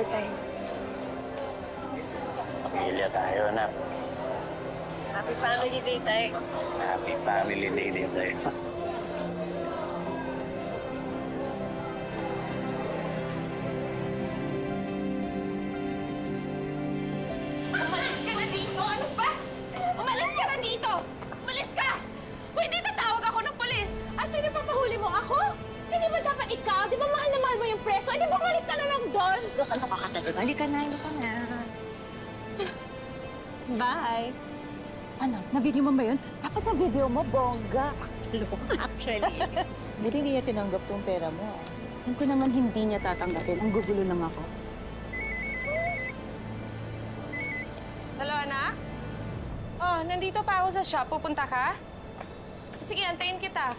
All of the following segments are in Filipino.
pamilya tayo. Pamilya tayo, anak. Happy Family Day tayo. Happy Family Day din sa'yo. Umalis ka na dito! Ano ba? Umalis ka na dito! Umalis ka! Kung hindi tatawag ako ng polis! At sino papahuli mo? Ako? Hindi ba dapat ikaw? Di ba mahal na mahal mo yung preso? Di ba balik ka na lang doon? Ano ka talaga? Halika na, halika na. Bye! Ano? Na-video mo ba yun? Dapat na-video mo, bongga. Look, actually. Hindi niya tinanggap tong pera mo. Alam ko naman hindi niya tatanggapin. Ang gugulo lang ako. Hello, anak? Oh, nandito pa ako sa shop. Pupunta ka? Sige, antayin kita.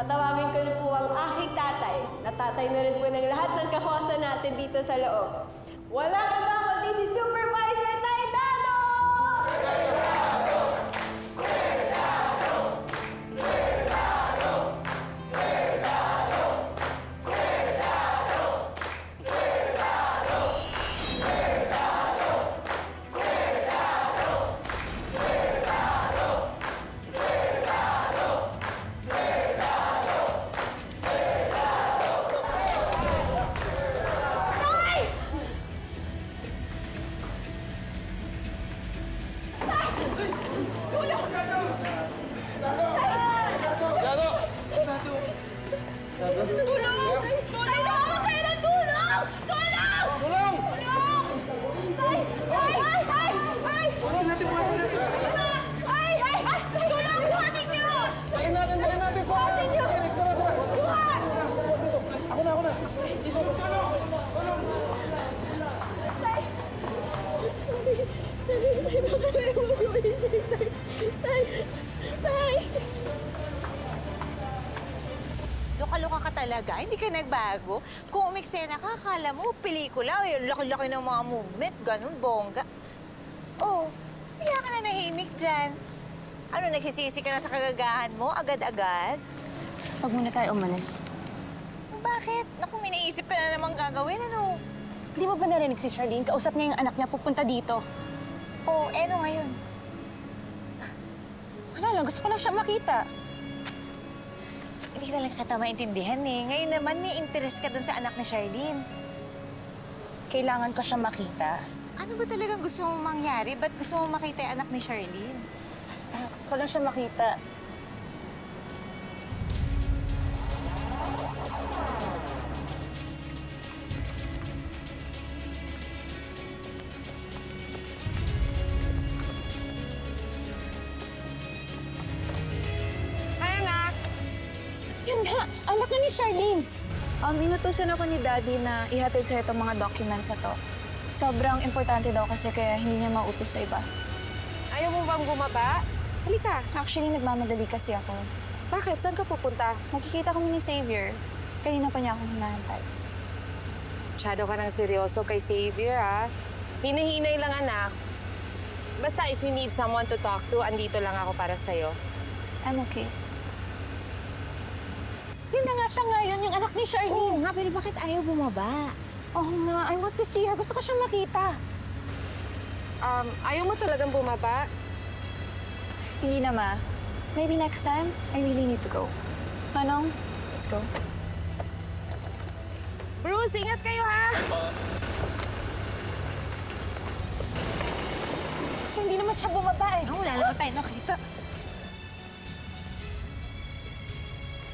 Tatawagin ko na po ang aking tatay, na tatay na rin po ng lahat ng kahosa natin dito sa loob. Walang iba kundi si Supervisor Taydado! Serdado! Serdado! Serdado! Serdado! Serdado! Serdado! Serdado! Serdado! Serdado! Loka-loka ka talaga. Hindi ka nagbago. Kung umiksena ka, akala mo, pelikula. Ay, laki-laki ng mga movement. Ganun, bongga. Oh, kaya ka na nahimik dyan. Ano, nagsisisi ka na sa kagagahan mo? Agad-agad? Huwag muna tayo umalis. Bakit? Naku, may naisip ka na namang gagawin, ano? Hindi mo ba narinig si Charlene? Kausap niya yung anak niya pupunta dito. Oh, ano ngayon? Wala lang, gusto ko lang siya makita. Hindi talaga kita maintindihan eh. Ngayon naman may interest ka dun sa anak ni Charlene. Kailangan ko siya makita. Ano ba talagang gusto mong mangyari? Ba't gusto mong makita yung anak ni Charlene? Basta, gusto ko lang siya makita. Hi, anak! Yun nga, anak na ni Charlene. Inutusan ako ni Daddy na ihatid sa itong mga documents na to. Sobrang importante daw kasi kaya hindi niya mautos sa iba. Ayaw mo bang bumaba? Halika. Actually, nagmamadali kasi ako. Bakit? Saan ka pupunta? Magkikita kami ni Xavier. Kanina pa niya akong hinahantay. Masyado ka ng seryoso kay Xavier, ha? Hinahinay lang, anak. Basta if you need someone to talk to, andito lang ako para sa'yo. I'm okay. Yun na nga siya ngayon, yung anak ni Charlene. Oo nga, pero bakit ayaw bumaba? Oo nga, I want to see her. Gusto ko siyang makita. Ayaw mo talagang bumaba? Hindi na, Ma. Maybe next time, I really need to go. Manong, let's go. Bruce, ingat kayo, ha? Hindi naman siya bumaba eh. Wala naman tayo nakita.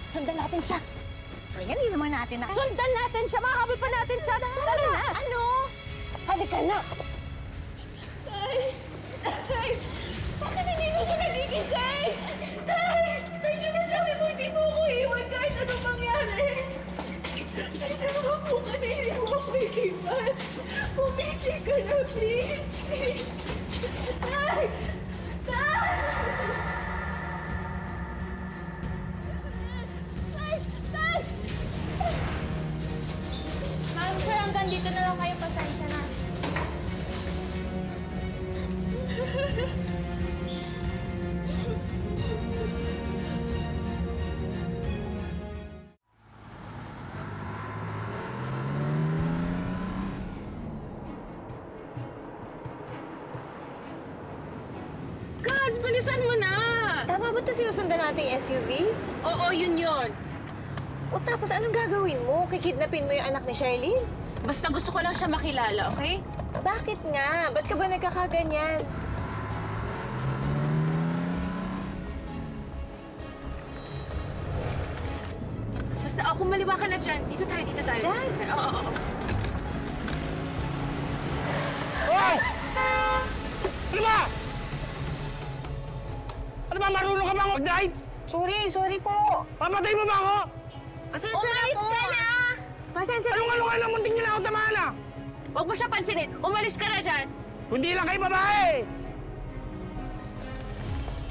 Sundan natin siya. Kaya hindi naman natin nakita. Sundan natin siya. Makahabol pa natin siya. Tara na. Ano? Halika na. Ay! Ay! Bakit hindi mo ko nagigising? Ay! Ay, di ba sabi mo hindi mo ko iwan kahit anong mangyari? Kung kanina mo ako ikipan, bumising ka na, please. Tay! Tay! Tay! Tay! Ma'am, sir, hanggang dito na lang kayo. Pasensya na. Gus, bilisan mo na! Tama ba ito sinusundan nating SUV? Oo, yun yun. O tapos anong gagawin mo? Kikidnapin mo yung anak ni Charlene? Basta gusto ko lang siya makilala, okay? Bakit nga? Ba't ka ba nagkakaganyan? Basta ako maliwa ka na dyan. Dito tayo, dito tayo. Dyan? Oo. Hoy! Ano ba? Ano ba, marunong ka bang mag-drive? Sorry po. Papatay mo ba ako? Pasensya na po. Pasensya na. Anong na munting nila ako tamaan ah? Huwag mo siya pansinin. Umalis ka na dyan. Kundi lang kayo babae!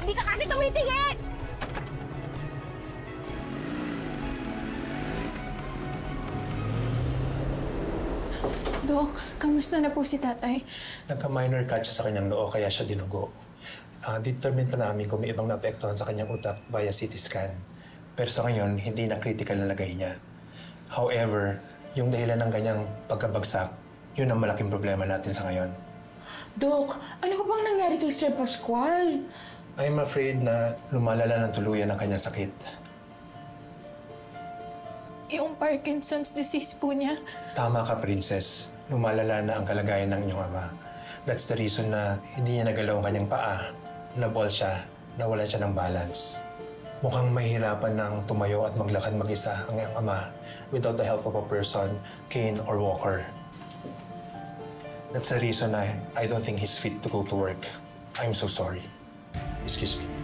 Hindi ka kasi tumitigil! Dok, kamusta na po si tatay? Nagka-minor cut siya sa kanyang noo kaya siya dinugo. Determine pa namin kung may ibang naapektuhan sa kanyang utak via CT scan. Pero sa ngayon, hindi na critical na lagay niya. However, yung dahilan ng kanyang pagkabagsak, yun ang malaking problema natin sa ngayon. Dok, ano ko bang nangyari kay Sir Pascual? I'm afraid na lumalala ng tuluyan ang kanyang sakit. Yung Parkinson's disease po niya. Tama ka, Princess. Lumalala na ang kalagayan ng inyong ama. That's the reason na hindi niya nagalaw ang kanyang paa. Nabol siya, nawalan siya ng balance. Mukhang mahirapan ng tumayo at maglakad mag-isa ang iyong ama without the help of a person, cane or walker. That's the reason I don't think he's fit to go to work. I'm so sorry. Excuse me.